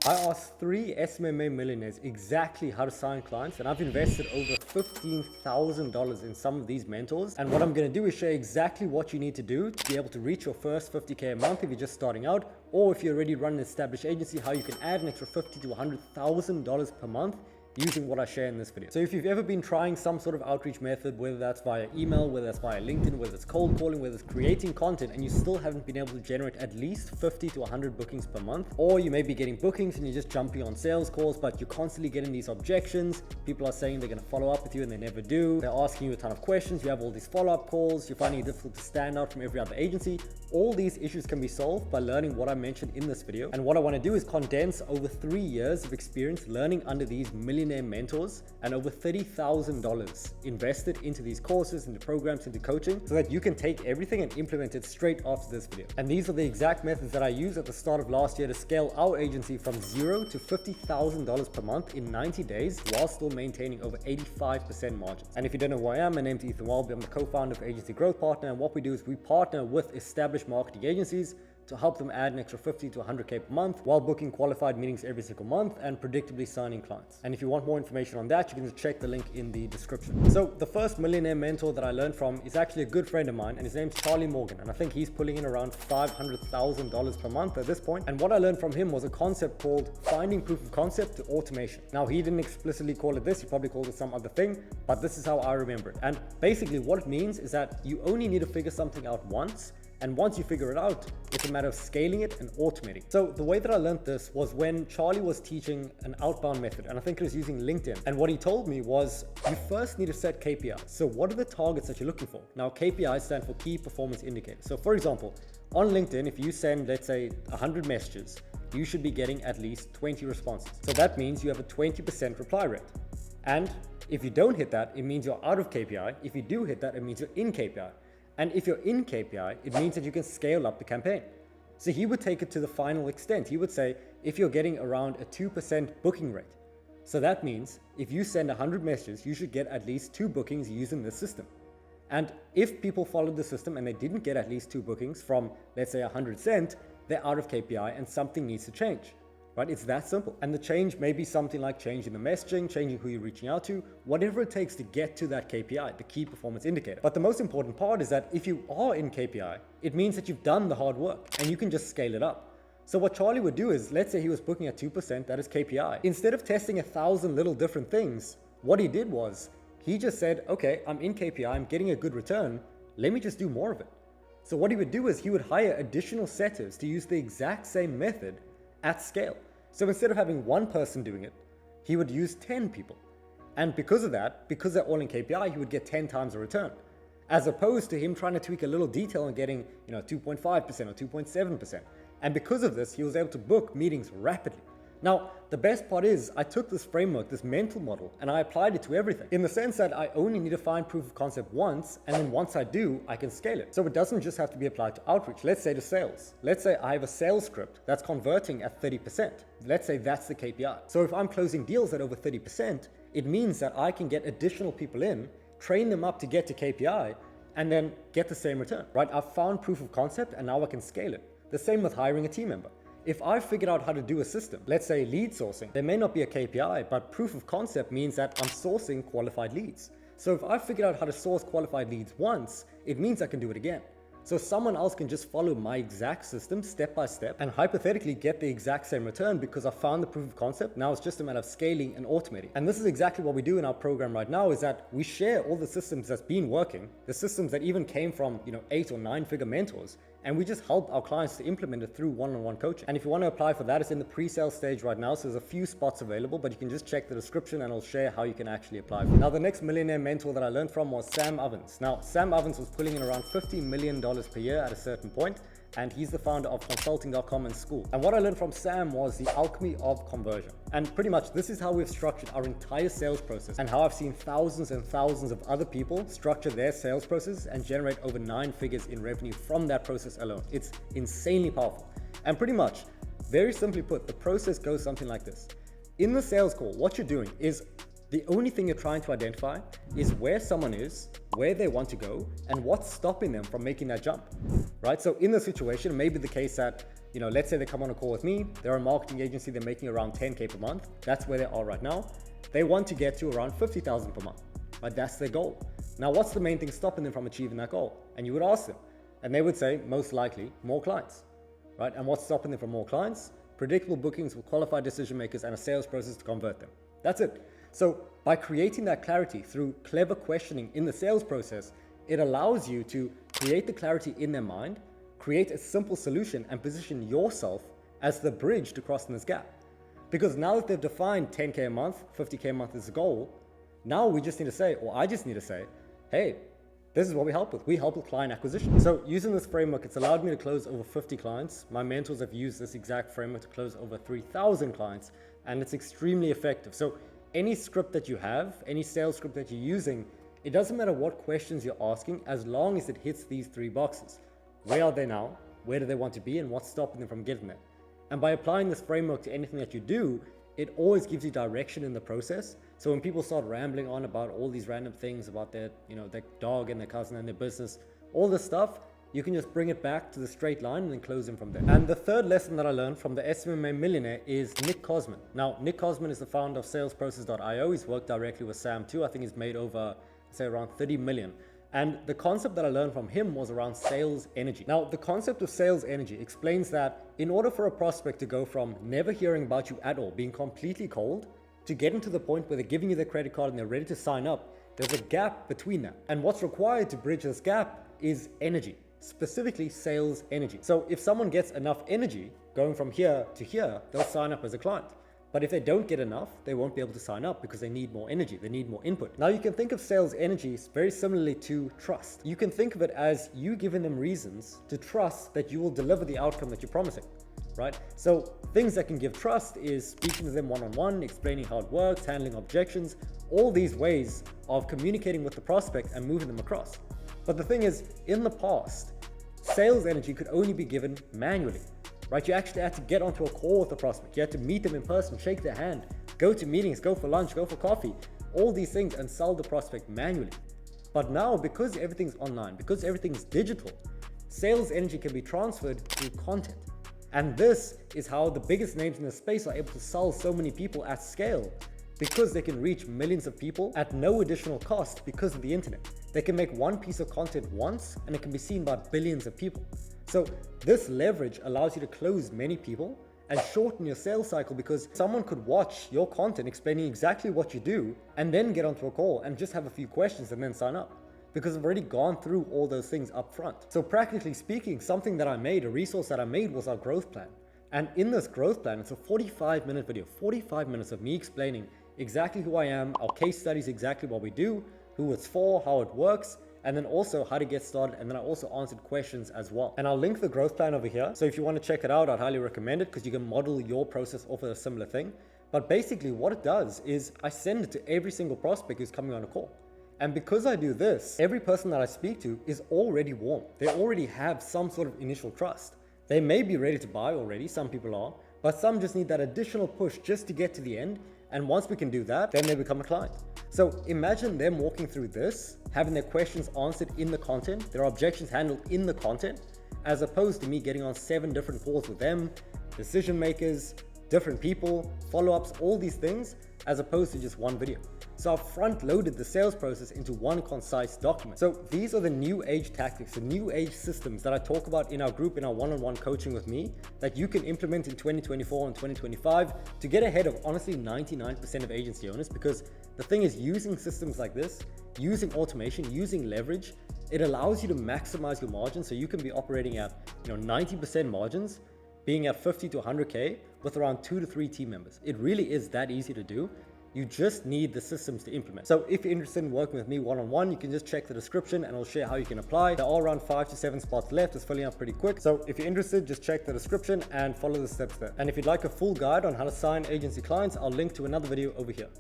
I asked 3 SMMA millionaires exactly how to sign clients, and I've invested over $15,000 in some of these mentors. And what I'm going to do is share exactly what you need to do to be able to reach your first $50K a month if you're just starting out, or if you already run an established agency, how you can add an extra $50,000 to $100,000 per month using what I share in this video. So if you've ever been trying some sort of outreach method, whether that's via email, whether that's via LinkedIn, whether it's cold calling, whether it's creating content, and you still haven't been able to generate at least 50 to 100 bookings per month, or you may be getting bookings and you're just jumping on sales calls, but you're constantly getting these objections. People are saying they're going to follow up with you and they never do. They're asking you a ton of questions. You have all these follow-up calls. You're finding it difficult to stand out from every other agency. All these issues can be solved by learning what I mentioned in this video. And what I want to do is condense over 3 years of experience learning under these millionaire mentors and over $30,000 invested into these courses, into programs, into coaching, so that you can take everything and implement it straight after this video. And these are the exact methods that I used at the start of last year to scale our agency from $0 to $50,000 per month in 90 days while still maintaining over 85% margins. And if you don't know who I am, my name's Welby. I'm the co-founder of Agency Growth Partner, and what we do is we partner with established marketing agencies to help them add an extra 50 to 100K per month while booking qualified meetings every single month and predictably signing clients. And if you want more information on that, you can just check the link in the description. So the first millionaire mentor that I learned from is actually a good friend of mine, and his name's Charlie Morgan. And I think he's pulling in around $500,000 per month at this point. And what I learned from him was a concept called finding proof of concept to automation. Now, he didn't explicitly call it this, he probably called it some other thing, but this is how I remember it. And basically what it means is that you only need to figure something out once, and once you figure it out, it's a matter of scaling it and automating. So the way that I learned this was when Charlie was teaching an outbound method, and I think he was using LinkedIn. And what he told me was, you first need to set KPIs. So what are the targets that you're looking for? Now, KPIs stand for key performance indicators. So for example, on LinkedIn, if you send, let's say 100 messages, you should be getting at least 20 responses. So that means you have a 20% reply rate. And if you don't hit that, it means you're out of KPI. If you do hit that, it means you're in KPI. And if you're in KPI, it means that you can scale up the campaign. So he would take it to the final extent. He would say, if you're getting around a 2% booking rate, so that means if you send 100 messages, you should get at least 2 bookings using this system. And if people followed the system and they didn't get at least 2 bookings from, let's say 100 sent, they're out of KPI and something needs to change. Right? It's that simple. And the change may be something like changing the messaging, changing who you're reaching out to, whatever it takes to get to that KPI, the key performance indicator. But the most important part is that if you are in KPI, it means that you've done the hard work and you can just scale it up. So what Charlie would do is, let's say he was booking at 2%, that is KPI. Instead of testing 1,000 little different things, what he did was, he just said, okay, I'm in KPI, I'm getting a good return, let me just do more of it. So what he would do is he would hire additional setters to use the exact same method at scale. So instead of having one person doing it, he would use 10 people. And because of that, because they're all in KPI, he would get 10 times the return. As opposed to him trying to tweak a little detail and getting 2.5% or 2.7%. And because of this, he was able to book meetings rapidly. Now, the best part is I took this framework, this mental model, and I applied it to everything, in the sense that I only need to find proof of concept once, and then once I do, I can scale it. So it doesn't just have to be applied to outreach. Let's say to sales. Let's say I have a sales script that's converting at 30%. Let's say that's the KPI. So if I'm closing deals at over 30%, it means that I can get additional people in, train them up to get to KPI, and then get the same return, right? I've found proof of concept and now I can scale it. The same with hiring a team member. If I figured out how to do a system, let's say lead sourcing, there may not be a KPI, but proof of concept means that I'm sourcing qualified leads. So if I figured out how to source qualified leads once, it means I can do it again. So someone else can just follow my exact system step by step and hypothetically get the exact same return because I found the proof of concept. Now it's just a matter of scaling and automating. And this is exactly what we do in our program right now, is that we share all the systems that's been working, the systems that even came from 8 or 9 figure mentors, and we just help our clients to implement it through one-on-one coaching. And if you want to apply for that, it's in the pre-sale stage right now. So there's a few spots available, but you can just check the description and I'll share how you can actually apply for it. Now, the next millionaire mentor that I learned from was Sam Ovens. Now, Sam Ovens was pulling in around $50 million per year at a certain point, and he's the founder of consulting.com and School. And what I learned from Sam was the alchemy of conversion. And pretty much this is how we've structured our entire sales process, and how I've seen thousands and thousands of other people structure their sales process and generate over 9 figures in revenue from that process alone. It's insanely powerful. And pretty much, very simply put, the process goes something like this. In the sales call, what you're doing is The only thing you're trying to identify is where someone is, where they want to go, and what's stopping them from making that jump, right? So in the situation, it may be the case that, let's say they come on a call with me, they're a marketing agency, they're making around 10K per month. That's where they are right now. They want to get to around 50,000 per month, right? That's their goal. Now, what's the main thing stopping them from achieving that goal? And you would ask them, and they would say, most likely, more clients, right? And what's stopping them from more clients? Predictable bookings with qualified decision makers and a sales process to convert them. That's it. So by creating that clarity through clever questioning in the sales process, it allows you to create the clarity in their mind, create a simple solution, and position yourself as the bridge to crossing this gap. Because now that they've defined 10K a month, 50K a month as a goal, now we just need to say, or I just need to say, hey, this is what we help with. We help with client acquisition. So using this framework, it's allowed me to close over 50 clients. My mentors have used this exact framework to close over 3,000 clients, and it's extremely effective. So any script that you have, any sales script that you're using, it doesn't matter what questions you're asking, as long as it hits these 3 boxes. Where are they now? Where do they want to be? And what's stopping them from getting there? And by applying this framework to anything that you do, it always gives you direction in the process. So when people start rambling on about all these random things about their dog and their cousin and their business, all this stuff, you can just bring it back to the straight line and then close them from there. And the third lesson that I learned from the SMMA Millionaire is Nick Cosman. Now, Nick Cosman is the founder of salesprocess.io. He's worked directly with Sam too. I think he's made over, say, around 30 million. And the concept that I learned from him was around sales energy. Now, the concept of sales energy explains that in order for a prospect to go from never hearing about you at all, being completely cold, to getting to the point where they're giving you their credit card and they're ready to sign up, there's a gap between that. And what's required to bridge this gap is energy, specifically sales energy. So if someone gets enough energy going from here to here, they'll sign up as a client. But if they don't get enough, they won't be able to sign up because they need more energy, they need more input. Now you can think of sales energy very similarly to trust. You can think of it as you giving them reasons to trust that you will deliver the outcome that you're promising, right? So things that can give trust is speaking to them one-on-one, explaining how it works, handling objections, all these ways of communicating with the prospect and moving them across. But the thing is, in the past, sales energy could only be given manually. Right? You actually had to get onto a call with the prospect. You had to meet them in person, shake their hand, go to meetings, go for lunch, go for coffee, all these things, and sell the prospect manually. But now, because everything's online, because everything's digital, sales energy can be transferred through content. And this is how the biggest names in the space are able to sell so many people at scale, because they can reach millions of people at no additional cost because of the internet. They can make one piece of content once and it can be seen by billions of people. So this leverage allows you to close many people and shorten your sales cycle, because someone could watch your content explaining exactly what you do and then get onto a call and just have a few questions and then sign up, because I've already gone through all those things up front. So practically speaking, something that I made, a resource that I made, was our growth plan. And in this growth plan, it's a 45-minute video, 45 minutes of me explaining exactly who I am, our case studies, exactly what we do, who it's for, how it works, and then also how to get started. And then I also answered questions as well. And I'll link the growth plan over here. So if you want to check it out, I'd highly recommend it, because you can model your process off of a similar thing. But basically what it does is I send it to every single prospect who's coming on a call. And because I do this, every person that I speak to is already warm. They already have some sort of initial trust. They may be ready to buy already, some people are, but some just need that additional push just to get to the end. And once we can do that, then they become a client. So imagine them walking through this, having their questions answered in the content, their objections handled in the content, as opposed to me getting on 7 different calls with them, decision makers, different people, follow-ups, all these things, as opposed to just one video. So I've front-loaded the sales process into one concise document. So these are the new age tactics, the new age systems that I talk about in our group, in our one-on-one coaching with me, that you can implement in 2024 and 2025 to get ahead of honestly 99% of agency owners. Because the thing is, using systems like this, using automation, using leverage, it allows you to maximize your margins. So you can be operating at 90% margins, being at 50 to 100K with around 2 to 3 team members. It really is that easy to do. You just need the systems to implement. So if you're interested in working with me one-on-one, you can just check the description and I'll share how you can apply. There are around 5 to 7 spots left. It's filling up pretty quick. So if you're interested, just check the description and follow the steps there. And if you'd like a full guide on how to sign agency clients, I'll link to another video over here.